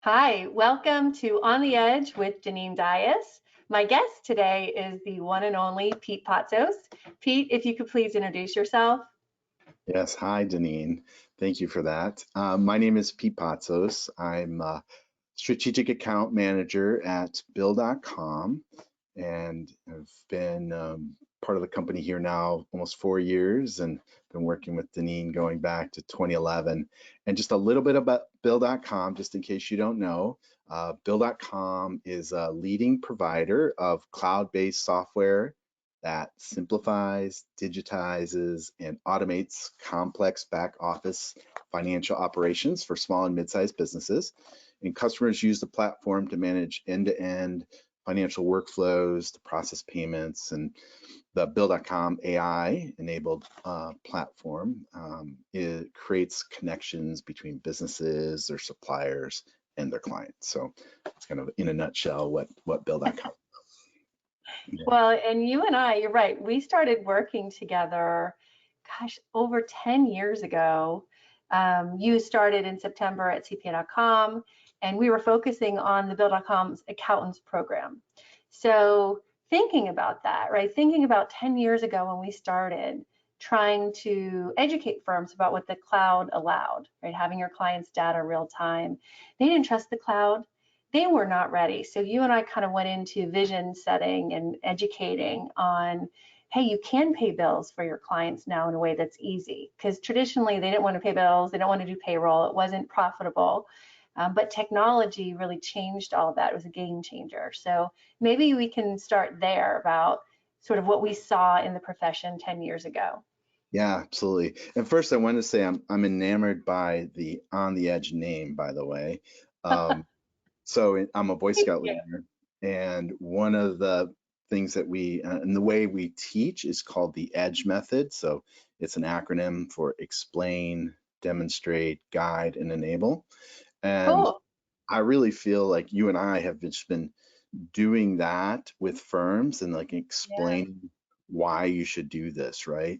Hi, welcome to On the Edge with Janine Dias. My guest today is the one and only Pete Potsos. Pete, if you could please introduce yourself. Yes, hi, Janine. Thank you for that. My name is Pete Potsos. I'm a strategic account manager at Bill.com, and I've been part of the company here now almost 4 years, and been working with Janine going back to 2011. And just a little bit about Bill.com, just in case you don't know. Bill.com is a leading provider of cloud-based software that simplifies, digitizes, and automates complex back office financial operations for small and mid-sized businesses. And customers use the platform to manage end-to-end financial workflows, to process payments, and the Bill.com AI enabled platform it creates connections between businesses, their suppliers, and their clients. So it's kind of in a nutshell what Bill.com. Yeah. Well, and you and I, you're right, we started working together, gosh, over 10 years ago. You started in September at CPA.com, and we were focusing on the Bill.com's accountants program. So thinking about that, right, thinking about 10 years ago when we started trying to educate firms about what the cloud allowed, right, having your clients' data real time. They didn't trust the cloud. They were not ready. So you and I kind of went into vision setting and educating on, hey, you can pay bills for your clients now in a way that's easy. Because traditionally they didn't want to pay bills, they don't want to do payroll, it wasn't profitable. But technology really changed all of that. It was a game changer. So maybe we can start there about sort of what we saw in the profession 10 years ago. Yeah, absolutely. And first, I want to say I'm enamored by the On the Edge name, by the way. I'm a Boy Thank Scout you. leader, and one of the things that and the way we teach is called the EDGE method. So it's an acronym for explain, demonstrate, guide, and enable. And Cool. I really feel like you and I have just been doing that with firms and like Yeah. explaining why you should do this, right?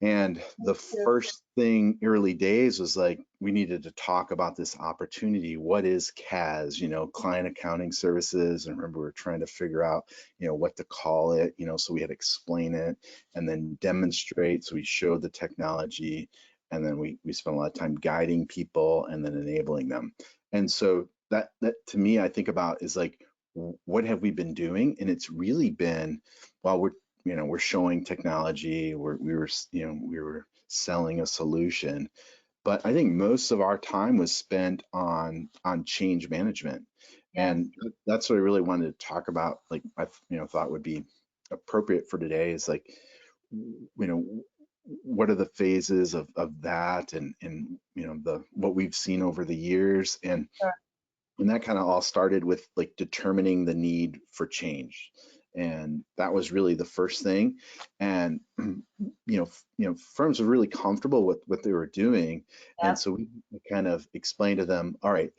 And the Thank you. first thing early days was like, we needed to talk about this opportunity. What is CAS, client accounting services? And remember, we were trying to figure out, what to call it, so we had to explain it and then demonstrate. So we showed the technology, and then we spent a lot of time guiding people and then enabling them. And so that to me, I think about is like, what have we been doing? And it's really been, while we're showing technology, we were selling a solution, but I think most of our time was spent on change management. Yes. And that's what I really wanted to talk about, like I thought would be appropriate for today is like, what are the phases of that, and the what we've seen over the years. And that kind of all started with like determining the need for change. And that was really the first thing. And firms were really comfortable with what they were doing. And Yep. so we kind of explained to them, all right,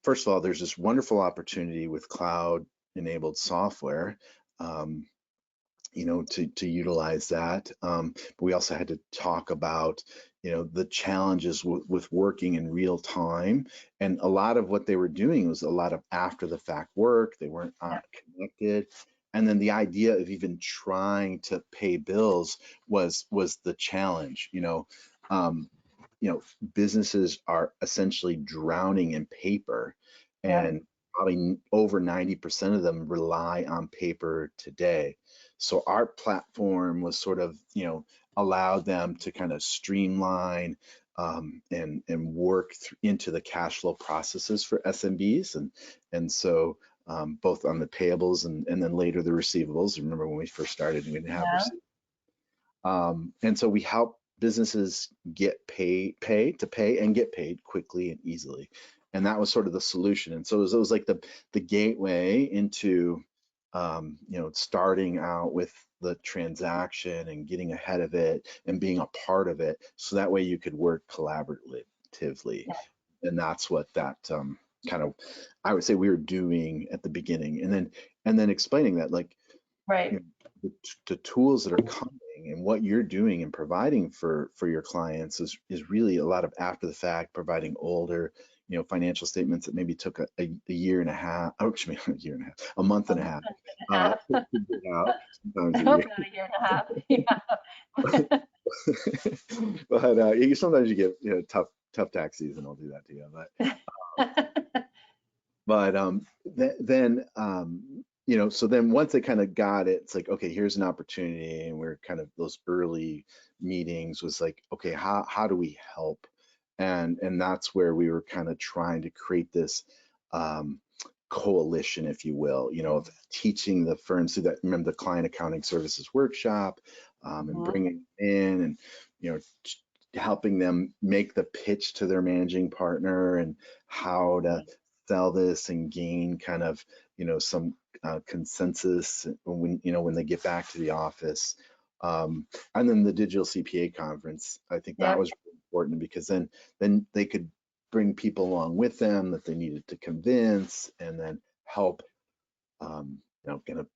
first of all, there's this wonderful opportunity with cloud enabled software. Um, to utilize that. But we also had to talk about, the challenges with working in real time. And a lot of what they were doing was a lot of after the fact work. They weren't Yep. connected. And then the idea of even trying to pay bills was the challenge. Um, Businesses are essentially drowning in paper, Yep. and probably over 90% of them rely on paper today. So our platform was sort of, allowed them to kind of streamline and work into the cash flow processes for SMBs, and so both on the payables and then later the receivables. Remember when we first started, we didn't have Yeah. receivables. And so we help businesses to pay and get paid quickly and easily. And that was sort of the solution. And so it was like the gateway into, starting out with the transaction and getting ahead of it and being a part of it. So that way you could work collaboratively. Yeah. And that's what that kind of, I would say we were doing at the beginning. And then explaining that, like, Right. the tools that are coming and what you're doing and providing for your clients is really a lot of after the fact, providing older, financial statements that maybe took a year and a half, oh, excuse me, a year and a half, a month A and a month half and a half. to get out, I sometimes a hope year. not a year and a half. Yeah. But sometimes you get tough tax season will do that to you. Then so then once they kind of got it, it's like, okay, here's an opportunity, and we're kind of those early meetings was like, okay, how do we help? And that's where we were kind of trying to create this coalition, if you will, of teaching the firms through that. Remember the client accounting services workshop, and bringing in and helping them make the pitch to their managing partner and how to sell this and gain kind of some consensus when they get back to the office. And then the digital CPA conference, I think that Yep. was really important, because then they could bring people along with them that they needed to convince, and then help kind of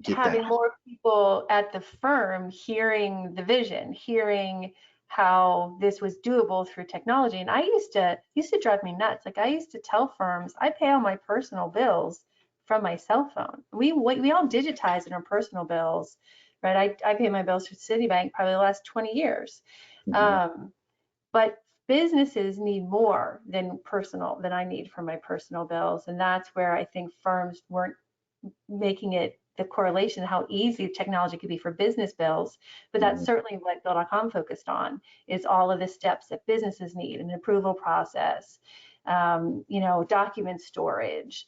get that. Having more people at the firm hearing the vision, hearing how this was doable through technology. And I used to drive me nuts. Like, I used to tell firms, I pay all my personal bills from my cell phone. We all digitize in our personal bills, right? I pay my bills through Citibank probably the last 20 years. But businesses need more than I need for my personal bills. And that's where I think firms weren't making it the correlation how easy technology could be for business bills, but that's certainly what Bill.com focused on, is all of the steps that businesses need: an approval process, document storage,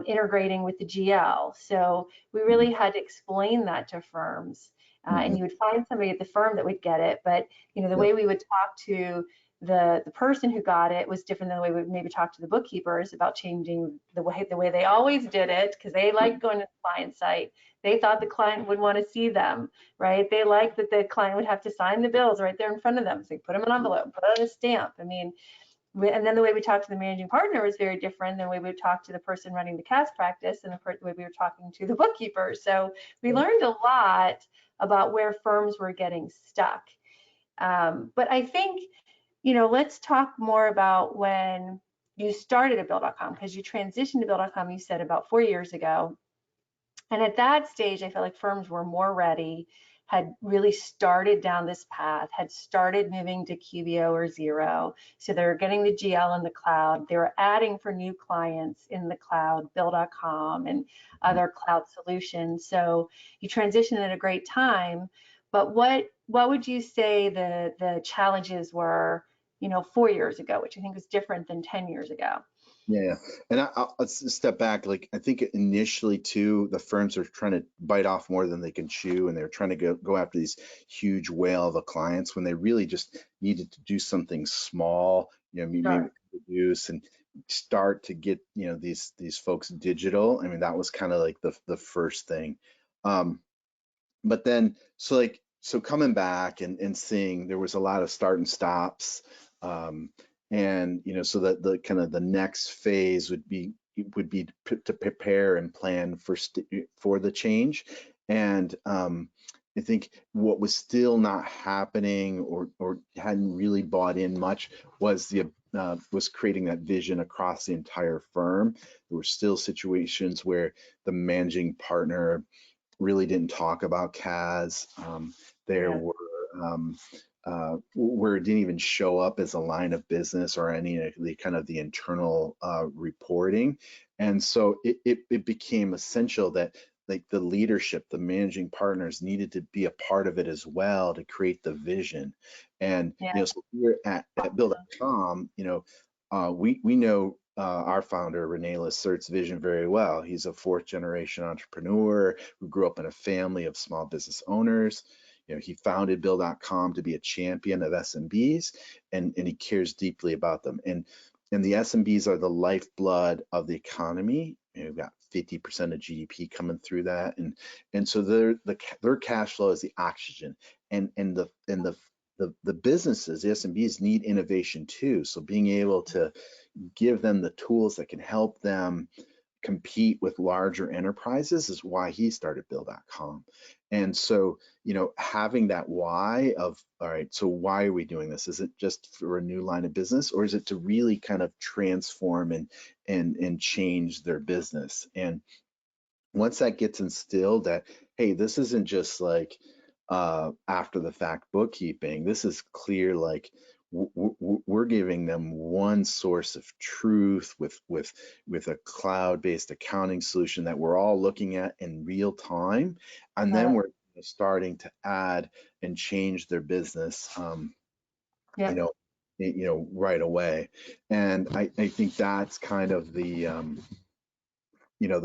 integrating with the GL. So we really had to explain that to firms, and you would find somebody at the firm that would get it, but the way we would talk to the person who got it was different than the way we would maybe talk to the bookkeepers about changing the way they always did it, because they liked going to the client site. They thought the client would want to see them, right? They liked that the client would have to sign the bills right there in front of them. So you put them in an envelope, put on a stamp. I mean, and then the way we talked to the managing partner was very different than the way we would talk to the person running the cash practice, and the way we were talking to the bookkeeper. So we learned a lot about where firms were getting stuck. But I think, let's talk more about when you started at Bill.com, because you transitioned to Bill.com, you said, about 4 years ago. And at that stage, I felt like firms were more ready, had really started down this path, had started moving to QBO or Zero. So they were getting the GL in the cloud. They were adding for new clients in the cloud, Bill.com and other cloud solutions. So you transitioned at a great time. But what would you say the challenges were, 4 years ago, which I think was different than 10 years ago? Yeah. And I'll step back. Like, I think initially too, the firms are trying to bite off more than they can chew, and they're trying to go after these huge whale of a clients when they really just needed to do something small, maybe reduce and start to get, these folks digital. I mean, that was kind of like the first thing. But then, so coming back and seeing there was a lot of start and stops, and so that the kind of the next phase would be to prepare and plan for the change. And I think what was still not happening or hadn't really bought in much was creating that vision across the entire firm. There were still situations where the managing partner really didn't talk about CAS. There were where it didn't even show up as a line of business or any of the kind of the internal reporting. And so it became essential that, like, the leadership, the managing partners needed to be a part of it as well to create the vision. And so here at Bill.com, we know our founder, Renee Lassert's vision very well. He's a fourth generation entrepreneur who grew up in a family of small business owners. He founded Bill.com to be a champion of SMBs, and he cares deeply about them. And the SMBs are the lifeblood of the economy. We've got 50% of GDP coming through that, and so their cash flow is the oxygen, and the businesses, the SMBs, need innovation too. So being able to give them the tools that can help them compete with larger enterprises is why he started Bill.com. And so, having that why of, all right, so why are we doing this? Is it just for a new line of business, or is it to really kind of transform and change their business? And once that gets instilled that, hey, this isn't just like after the fact bookkeeping, this is clear, like we're giving them one source of truth with a cloud-based accounting solution that we're all looking at in real time, and then we're starting to add and change their business Yeah. right away. And I think that's kind of the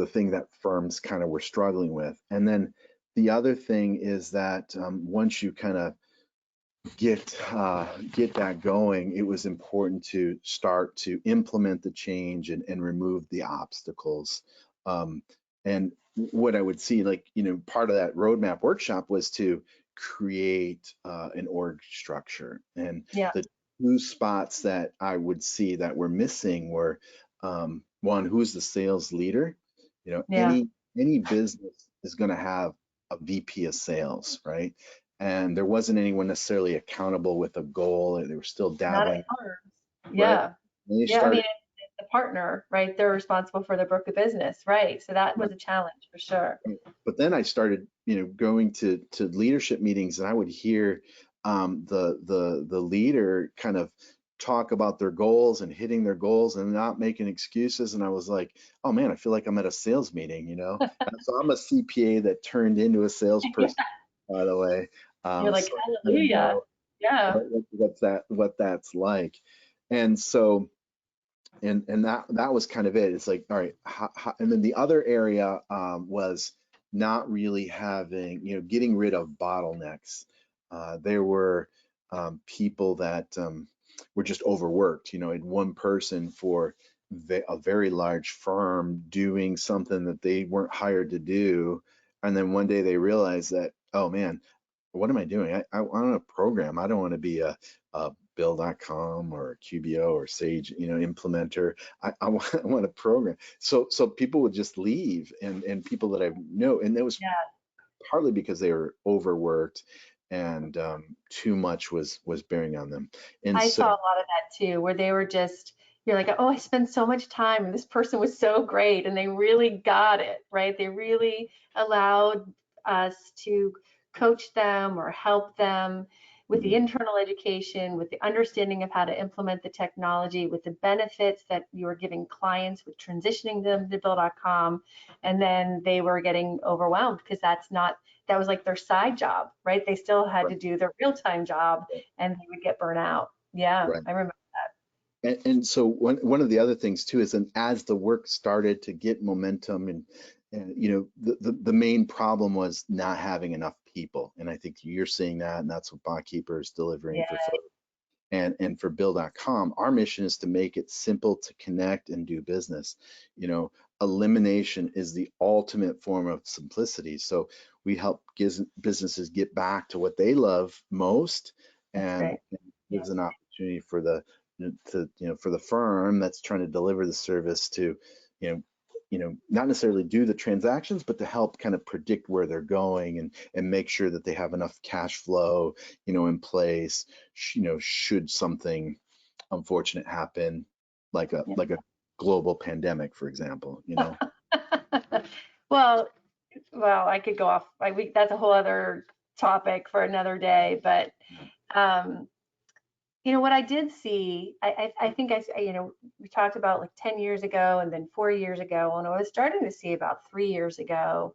thing that firms kind of were struggling with. And then the other thing is that once you kind of get that going, it was important to start to implement the change and remove the obstacles. And what I would see, like, part of that roadmap workshop was to create an org structure. And Yeah. the two spots that I would see that were missing were one, who's the sales leader? Yeah. Any business is going to have a VP of sales, right? And there wasn't anyone necessarily accountable with a goal. They were still Not at dabbling, first. right? Yeah. And they Yeah. I mean, started, it's the partner, right? They're responsible for the book of business, right? So that was a challenge for sure. but then I started, going to leadership meetings, and I would hear the leader kind of talk about their goals and hitting their goals and not making excuses. And I was like, oh man, I feel like I'm at a sales meeting. And so I'm a CPA that turned into a Yeah. salesperson, by the way. You're like, So I kind of hallelujah. know Yeah. what that's like. And so and that was kind of it. It's like, all right, and then the other area was not really having, getting rid of bottlenecks. There were people that were just overworked. Had one person for a very large firm doing something that they weren't hired to do, and then one day they realized that, oh man, what am I doing? I want to program. I don't want to be a Bill.com or QBO or Sage, implementer. I want to program. So people would just leave, and people that I know, and it was Yeah. partly because they were overworked, and too much was bearing on them. And I so, saw a lot of that too, where they were just, you're like, oh, I spent so much time and this person was so great and they really got it, right? They really allowed us to coach them or help them with the internal education, with the understanding of how to implement the technology, with the benefits that you were giving clients with transitioning them to Bill.com. And then they were getting overwhelmed because that was like their side job, right? They still had to do their real-time job and they would get burnt out. Yeah, right. I remember. And so one of the other things too is, and as the work started to get momentum, and the main problem was not having enough people. And I think you're seeing that, and that's what Botkeeper is delivering Yeah, for folks. And for Bill.com, our mission is to make it simple to connect and do business. Elimination is the ultimate form of simplicity. So we help businesses get back to what they love most, that's and great. Yeah, gives an opportunity for the firm that's trying to deliver the service to, not necessarily do the transactions, but to help kind of predict where they're going, and make sure that they have enough cash flow, in place, should something unfortunate happen, like a yeah. global pandemic, for example. Well, I could go off. That's a whole other topic for another day. But um, what I did see, I think we talked about like 10 years ago and then 4 years ago, and I was starting to see about 3 years ago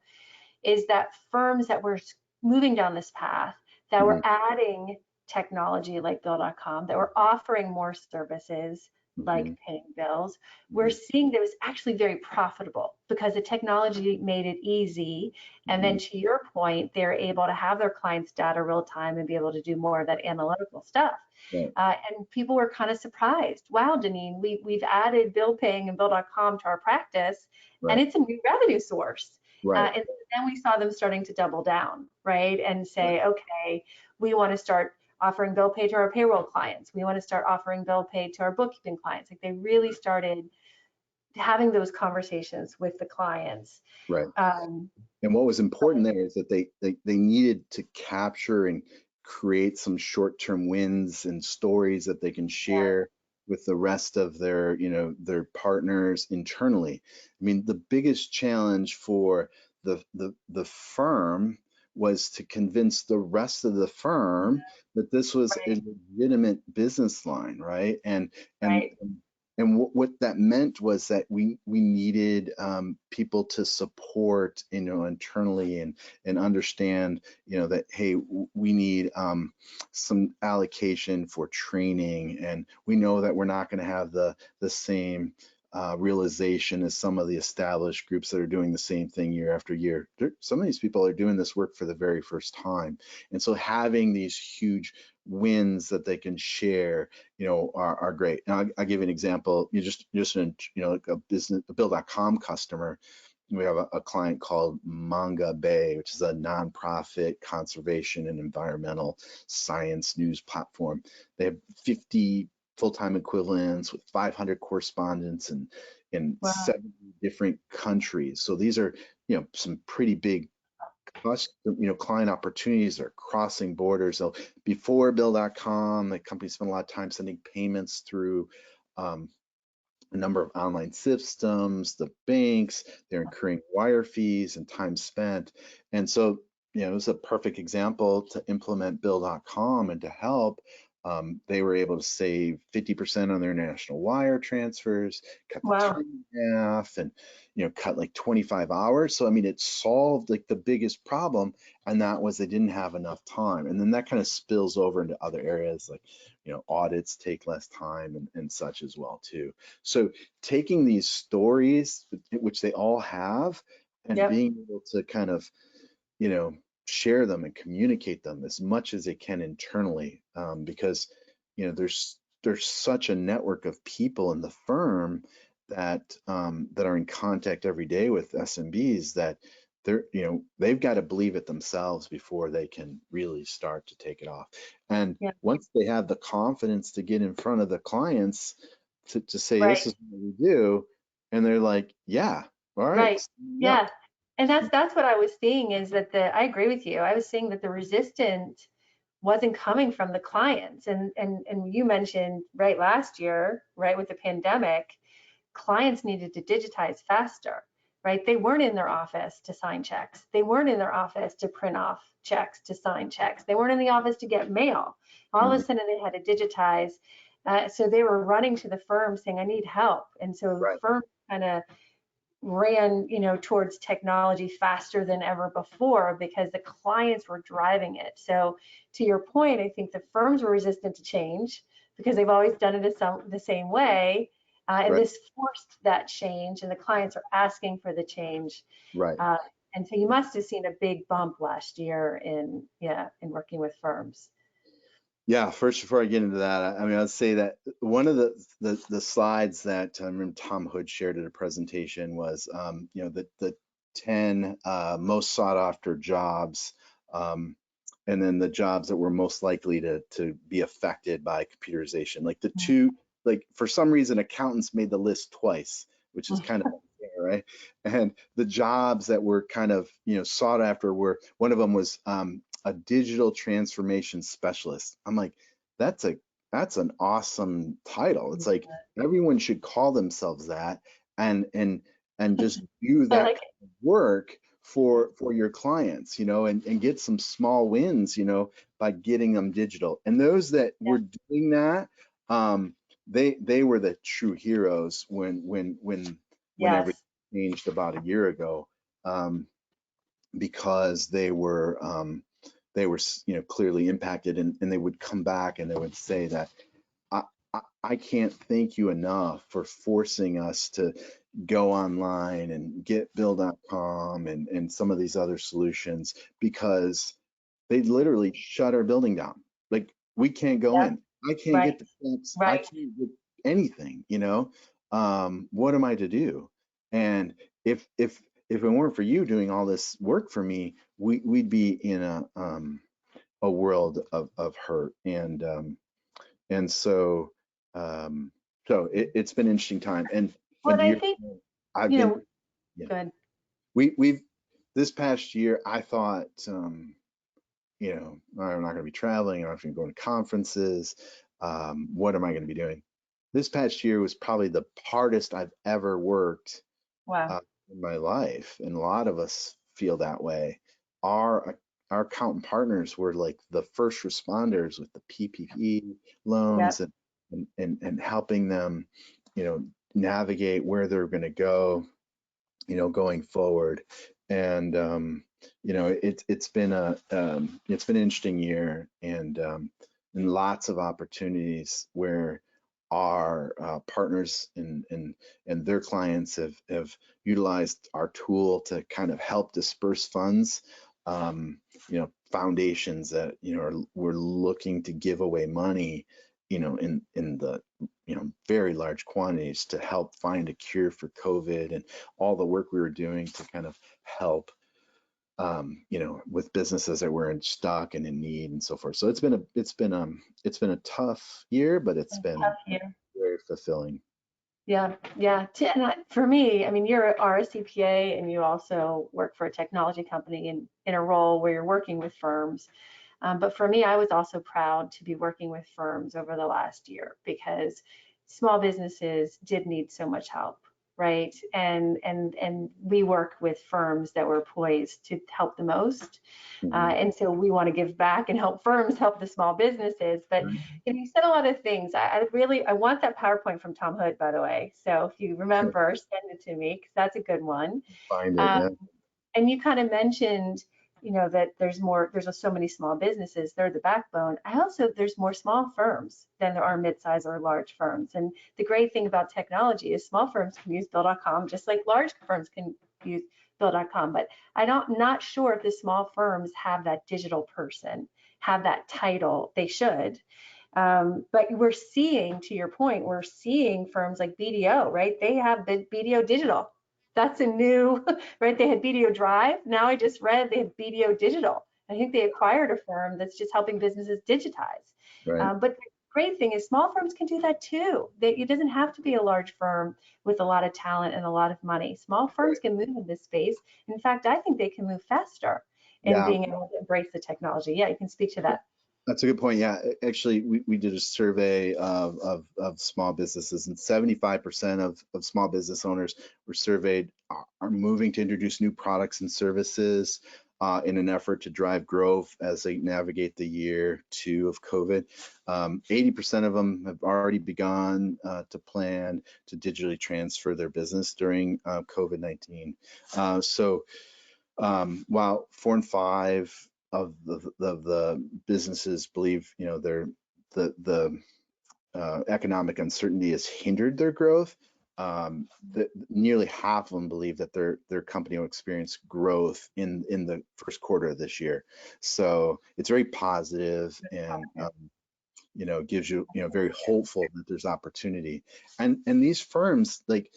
is that firms that were moving down this path, that Mhm, were adding technology like Bill.com, that were offering more services like mhm, paying bills, we're mhm, seeing that it was actually very profitable because the technology made it easy. And then mhm, to your point, they're able to have their clients' data real time and be able to do more of that analytical stuff. right, And people were kind of surprised. Wow, Deneen, we've added bill paying and Bill.com to our practice, and right, it's a new revenue source. right, And then we saw them starting to double down, right? And right, say, okay, we want to start offering bill pay to our payroll clients. We want to start offering bill pay to our bookkeeping clients. Like they really started having those conversations with the clients. Right. Um, And what was important there is that they needed to capture and create some short-term wins and stories that they can share with the rest of their, their partners internally. I mean, the biggest challenge for the firm was to convince the rest of the firm that this was a right, legitimate business line, right? And right, what that meant was that we needed people to support, internally and understand, that, hey, we need some allocation for training, and we know that we're not going to have the same realization as some of the established groups that are doing the same thing year after year. Some of these people are doing this work for the very first time, and so having these huge wins that they can share, are great. And I'll give you an example. You just like a Bill.com customer. We have a client called Manga Bay, which is a nonprofit conservation and environmental science news platform. They have 50 full-time equivalents with 500 correspondents in wow, 70 different countries. So these are, some pretty big client opportunities that are crossing borders. So before Bill.com, the company spent a lot of time sending payments through a number of online systems, the banks, they're incurring wire fees and time spent. And so, it was a perfect example to implement Bill.com and to help. They were able to save 50% on their national wire transfers, cut the wow, time in half, and cut like 25 hours. So I mean, it solved like the biggest problem, and that was they didn't have enough time. And then that kind of spills over into other areas like audits take less time and such as well too. So taking these stories, which they all have, and yep, being able to kind of share them and communicate them as much as they can internally, because there's such a network of people in the firm that are in contact every day with SMBs that they've got to believe it themselves before they can really start to take it off. And yeah, once they have the confidence to get in front of the clients to say right, this is what we do, and they're like, yeah, all right, right, sign me up. yeah. And that's what I was seeing, is that I agree with you. I was seeing that the resistance wasn't coming from the clients. And you mentioned right last year, right, with the pandemic, clients needed to digitize faster, right? They weren't in their office to sign checks. They weren't in their office to print off checks, to sign checks. They weren't in the office to get mail. All of a Mhm. sudden they had to digitize. So they were running to the firm saying, I need help. And so Right. firms kind of ran, towards technology faster than ever before because the clients were driving it. So to your point, I think the firms were resistant to change because they've always done it the same way. And Right. this forced that change, and the clients are asking for the change. Right. Uh, and so you must have seen a big bump last year in working with firms. Yeah, first, before I get into that, I mean, I'd say that one of the slides that I remember Tom Hood shared at a presentation was, the 10 most sought after jobs, and then the jobs that were most likely to be affected by computerization. Like the two, like for some reason, accountants made the list twice, which is kind of unfair, right? And the jobs that were kind of sought after were, one of them was a digital transformation specialist. I'm like, that's an awesome title. It's like everyone should call themselves that, and just do I that like kind of work for your clients, and get some small wins, by getting them digital. And those that it. were doing that, they were the true heroes when Yes. everything changed about a year ago. Because they were clearly impacted, and they would come back and they would say that I, I can't thank you enough for forcing us to go online and get Bill.com and some of these other solutions, because they literally shut our building down. Like, we can't go Yep. in. I can't Right. get the steps. I Right. can't get anything, what am I to do? And if it weren't for you doing all this work for me, we'd be in a world of hurt. And so, it's been an interesting time. And Well, And and to I your think, point, I've you been, know, yeah, good. we've this past year, I thought, I'm not going to be traveling. I'm not going to go to conferences. What am I going to be doing? This past year was probably the hardest I've ever worked Wow. uh, in my life, and a lot of us feel that way. Our accountant partners were like the first responders with the PPP loans Yep. and helping them, navigate where they're going to go, going forward. And it's been an interesting year, and lots of opportunities where our partners and their clients have utilized our tool to kind of help disperse funds. Foundations that we're looking to give away money, in the very large quantities to help find a cure for COVID, and all the work we were doing to kind of help, with businesses that were in stock and in need and so forth. So it's been a tough year, but it's been Tough year. very fulfilling. Yeah, yeah. For me, I mean, are a CPA and you also work for a technology company in a role where you're working with firms. But for me, I was also proud to be working with firms over the last year because small businesses did need so much help, right? And we work with firms that were poised to help the most. Mhm. And so we want to give back and help firms help the small businesses. But Right. you said a lot of things. I want that PowerPoint from Tom Hood, by the way. So if you remember, send it to me because that's a good one. Find it, Um, yeah. and you kind of mentioned, that there's so many small businesses, they're the backbone. There's more small firms than there are mid-size or large firms. And the great thing about technology is small firms can use Bill.com just like large firms can use Bill.com. But not sure if the small firms have that digital person, have that title. They should. But we're seeing, to your point, we're seeing firms like BDO, right? They have the BDO Digital. That's a new, right? They had BDO Drive. Now I just read they have BDO Digital. I think they acquired a firm that's just helping businesses digitize. Right. But the great thing is small firms can do that too. It doesn't have to be a large firm with a lot of talent and a lot of money. Small firms Right. can move in this space. In fact, I think they can move faster in Yeah. being able to embrace the technology. Yeah, you can speak to that. That's a good point. Yeah, actually, we did a survey of small businesses, and 75% of small business owners were surveyed are moving to introduce new products and services in an effort to drive growth as they navigate the year two of COVID. 80% of them have already begun to plan to digitally transfer their business during COVID-19. While 4 and 5 of the businesses believe, the economic uncertainty has hindered their growth, nearly half of them believe that their company will experience growth in the first quarter of this year. So it's very positive, and gives you, very hopeful that there's opportunity. And these firms, like,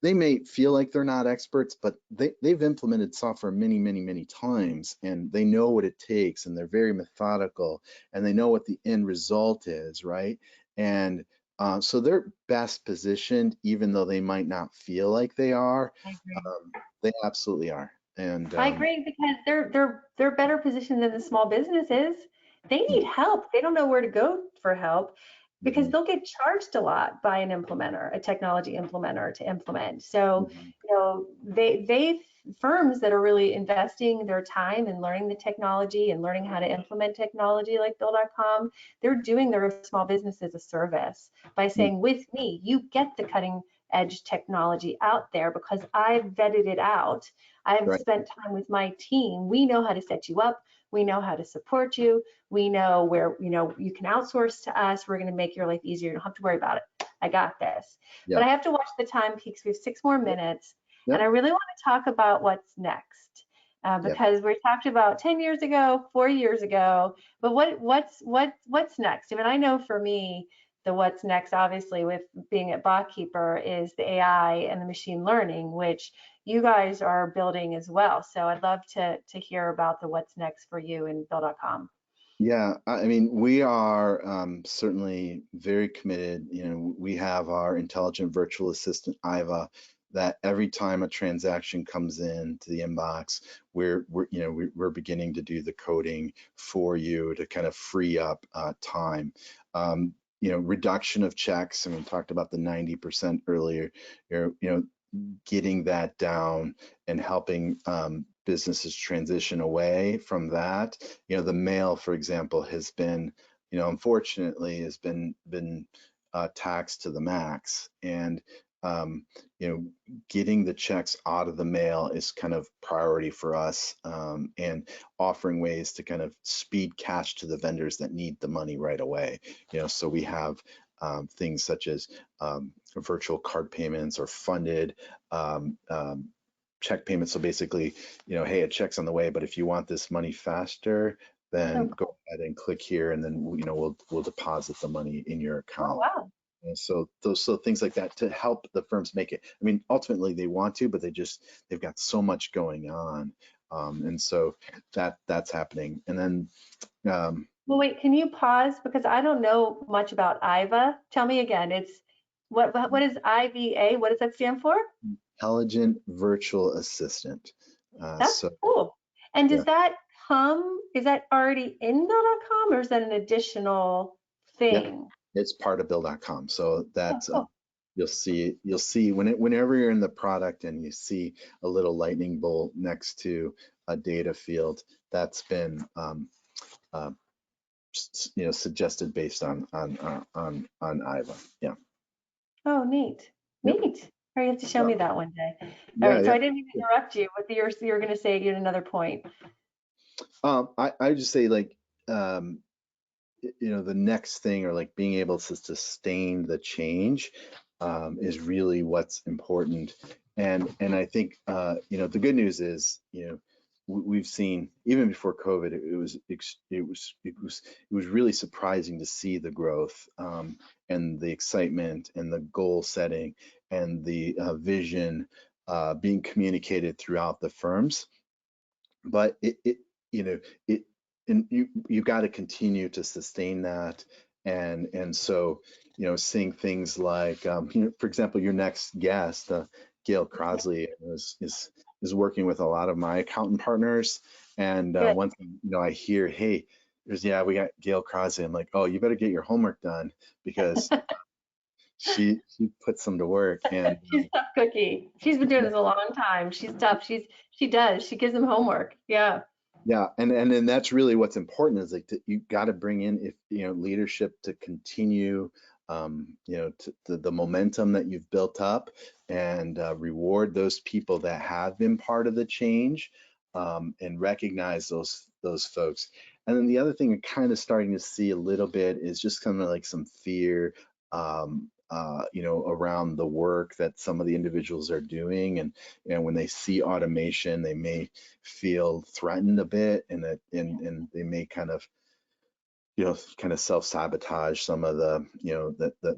they may feel like they're not experts, but they've implemented software many, many, many times, and they know what it takes, and they're very methodical, and they know what the end result is, right? And so they're best positioned, even though they might not feel like they are. I agree. They absolutely are. And I agree because they're better positioned than the small businesses. They need help. They don't know where to go for help because mhm, they'll get charged a lot by an implementer, a technology implementer to implement. So, mhm, they firms that are really investing their time in learning the technology and learning how to implement technology like Bill.com, they're doing their small businesses a service by mhm, saying, with me, you get the cutting edge technology out there because I've vetted it out. I've right. spent time with my team. We know how to set you up. We know how to support you. We know where, you can outsource to us. We're going to make your life easier. You don't have to worry about it. I got this. But Yep. I have to watch the time peaks. We have 6 more minutes. And I Yep. really want to talk about what's next. Yep. Because we talked about 10 years ago, 4 years ago, but what's next? I mean, I know for me, the what's next, obviously, with being at Botkeeper is the AI and the machine learning, which you guys are building as well. So I'd love to hear about the what's next for you in Bill.com. Yeah, I mean, we are certainly very committed. We have our intelligent virtual assistant, Iva, that every time a transaction comes in to the inbox, we're beginning to do the coding for you to kind of free up time. Reduction of checks. I mean, talked about the 90% earlier. Getting that down and helping businesses transition away from that. The mail, for example, has been, unfortunately, has been taxed to the max, and um, you know, getting the checks out of the mail is kind of priority for us, and offering ways to kind of speed cash to the vendors that need the money right away. So we have things such as virtual card payments or funded check payments. So basically, hey, a check's on the way, but if you want this money faster, Oh, then cool. go ahead and click here, and then we'll deposit the money in your Oh, account. wow. And so things like that to help the firms make it. I mean, ultimately they want to, but they've got so much going on, and so that's happening. And then Well, wait, can you pause? Because I don't know much about IVA. Tell me again. It's what is IVA? What does that stand for? intelligent virtual assistant. That's So cool. And yeah, does that is that already in Bill.com or is that an additional yeah, thing? it's part of Bill.com. So Oh, that's cool. you'll see whenever you're in the product and you see a little lightning bolt next to a data field, that's been uh, suggested based on IVA. Yeah. Oh, neat. Yep. Neat. Or you have to show me So, that one day. All yeah, right. So yeah. I didn't mean to interrupt you. What you're going to say at another point. I just say like the next thing, or like being able to sustain the change, is really what's important. And I think the good news is we've seen even before COVID, it was really surprising to see the growth, and the excitement and the goal setting and the vision being communicated throughout the firms. But it you know it and you got to continue to sustain that. And so seeing things like for example, your next guest, Gail Crosley, is working with a lot of my accountant partners. And Good. one thing I hear, hey, yeah, we got Gail Crosley. I'm like, oh, you better get your homework done, because she puts them to work. And She's a tough cookie. She's been doing yeah. this a long time. She's tough. She does. She gives them homework. Yeah. Yeah, and then that's really what's important, is like you got to bring in, if leadership to continue the momentum that you've built up, and reward those people that have been part of the change, and recognize those folks. And then the other thing we're kind of starting to see a little bit is just kind of like some fear, around the work that some of the individuals are doing, and when they see automation, they may feel threatened a bit, and they may kind of self-sabotage some of the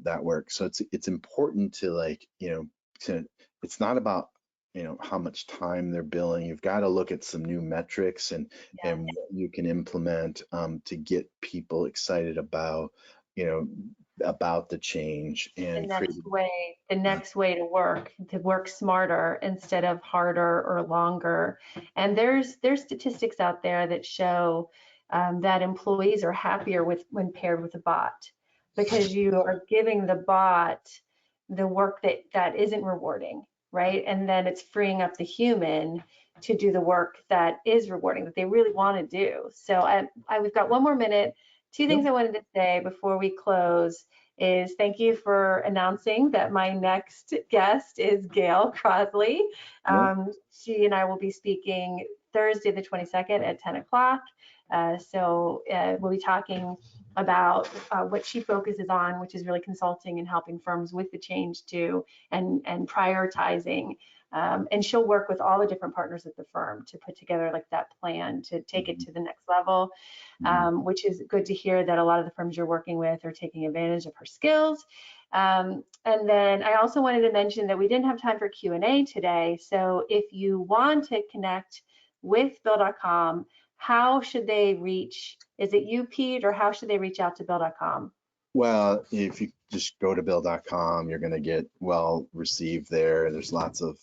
that work. So it's important to, like, to it's not about how much time they're billing. You've got to look at some new metrics, and Yeah. what you can implement to get people excited you know about the change The and create. next way, the next way to work smarter instead of harder or longer. And there's statistics out there that show that employees are happier with when paired with a bot, because you are giving the bot the work that isn't rewarding, right? And then it's freeing up the human to do the work that is rewarding, that they really want to do. So we've got one more minute. Two Yep. things I wanted to say before we close is thank you for announcing that my next guest is Gail Crosley. Yep. She and I will be speaking Thursday, the 22nd at 10 o'clock. We'll be talking about what she focuses on, which is really consulting and helping firms with the change too, and prioritizing. And she'll work with all the different partners at the firm to put together like that plan to take it to the next level, Mhm. which is good to hear that a lot of the firms you're working with are taking advantage of her skills. And then I also wanted to mention that we didn't have time for Q&A today. So if you want to connect with Bill.com, how should they reach? Is it you, Pete, or how should they reach out to Bill.com? Well, if you just go to bill.com, you're going to get well received there. There's lots of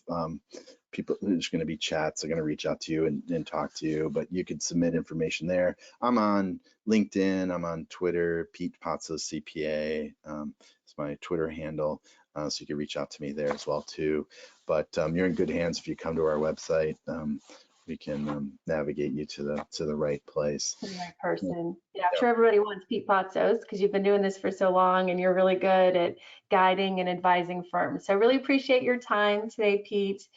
people, there's going to be chats. They're going to reach out to you and talk to you, but you could submit information there. I'm on LinkedIn. I'm on Twitter. Pete Potsos CPA is my Twitter handle. So you can reach out to me there as well too. But you're in good hands if you come to our website. We can navigate you to the right place. To the right person. Yeah, I'm sure everybody wants Pete Potsos because you've been doing this for so long and you're really good at guiding and advising firms. So I really appreciate your time today, Pete.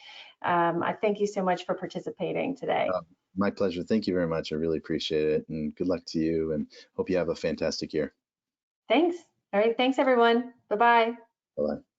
I thank you so much for participating today. My pleasure. Thank you very much. I really appreciate it. And good luck to you and hope you have a fantastic year. Thanks. All right. Thanks, everyone. Bye-bye. Bye-bye.